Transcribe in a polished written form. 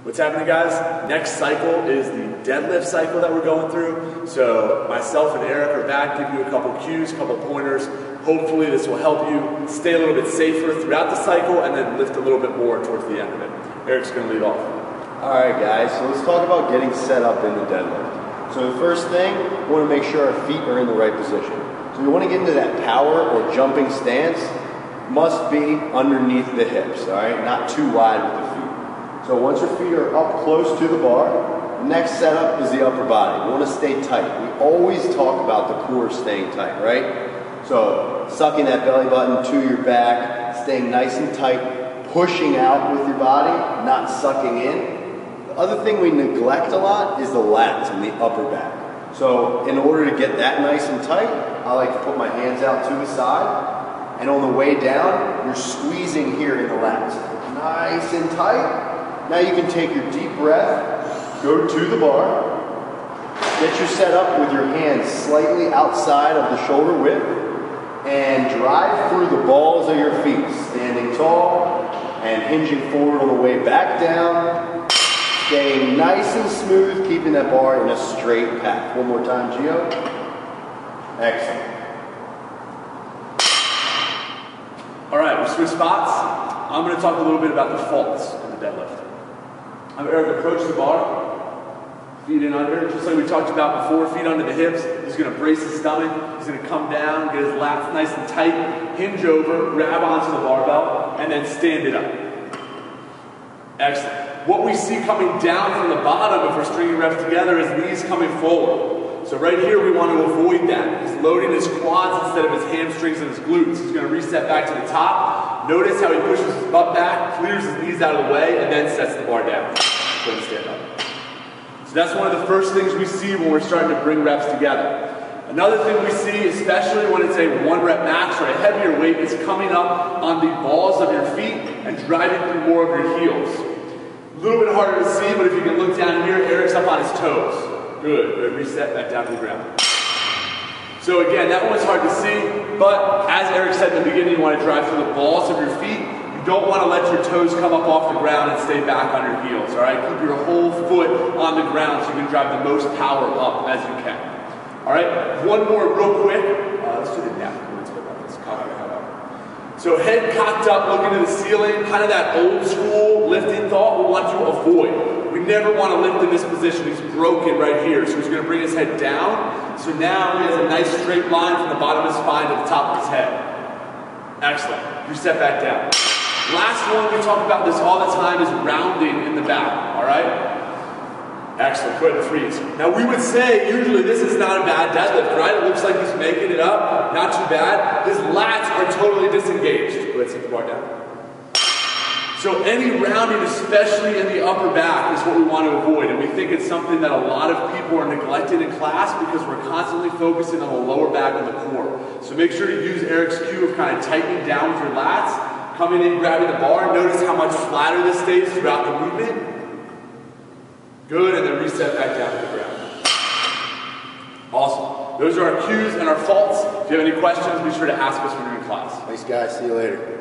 What's happening, guys? Next cycle is the deadlift cycle that we're going through. So myself and Eric are back, give you a couple cues, a couple pointers. Hopefully this will help you stay a little bit safer throughout the cycle and then lift a little bit more towards the end of it. Eric's gonna lead off. All right, guys, so let's talk about getting set up in the deadlift. So the first thing, we want to make sure our feet are in the right position. So we want to get into that power or jumping stance, must be underneath the hips, all right? Not too wide with the feet. So once your feet are up close to the bar, the next setup is the upper body. We want to stay tight. We always talk about the core staying tight, right? So sucking that belly button to your back, staying nice and tight, pushing out with your body, not sucking in. The other thing we neglect a lot is the lats and the upper back. So in order to get that nice and tight, I like to put my hands out to the side, and on the way down, you're squeezing here in the lats. Nice and tight. Now you can take your deep breath, go to the bar, get your set up with your hands slightly outside of the shoulder width, and drive through the balls of your feet, standing tall and hinging forward on the way back down, staying nice and smooth, keeping that bar in a straight path. One more time, Gio. Excellent. All right, we switch spots. I'm going to talk a little bit about the faults in the deadlift. I'm Eric, approach the bar, feet in under, just like we talked about before, feet under the hips. He's going to brace his stomach, he's going to come down, get his lats nice and tight, hinge over, grab onto the barbell, and then stand it up. Excellent. What we see coming down from the bottom, if we're stringing reps together, is knees coming forward. So right here, we want to avoid that. He's loading his quads instead of his hamstrings and his glutes. He's going to reset back to the top. Notice how he pushes his butt back, clears his knees out of the way, and then sets the bar down. Go and stand up. So that's one of the first things we see when we're starting to bring reps together. Another thing we see, especially when it's a 1 rep max or a heavier weight, is coming up on the balls of your feet and driving through more of your heels. A little bit harder to see, but if you can look down here, Eric's up on his toes. Good, good, reset back down to the ground. So again, that one was hard to see, but as Eric said in the beginning, you want to drive through the balls of your feet. You don't want to let your toes come up off the ground and stay back on your heels, all right? Keep your whole foot on the ground so you can drive the most power up as you can. All right, one more real quick. Let's do the neck. Let's go about this. So head cocked up, looking to the ceiling, kind of that old school lifting thought we want to avoid. We never want to lift in this position. He's broken right here, so he's going to bring his head down. So now he has a nice straight line from the bottom of his spine to the top of his head. Excellent. Reset back down. Last one, we talk about this all the time, is rounding in the back, all right? Excellent, go ahead and freeze. Now we would say, usually this is not a bad deadlift, right? It looks like he's making it up, not too bad. His lats are totally disengaged. Go ahead, set the bar down. So any rounding, especially in the upper back, is what we want to avoid. And we think it's something that a lot of people are neglected in class because we're constantly focusing on the lower back and the core. So make sure to use Eric's cue of kind of tightening down with your lats, coming in, grabbing the bar. Notice how much flatter this stays throughout the movement. Good, and then reset back down to the ground. Awesome. Those are our cues and our faults. If you have any questions, be sure to ask us when you're in class. Thanks, guys. See you later.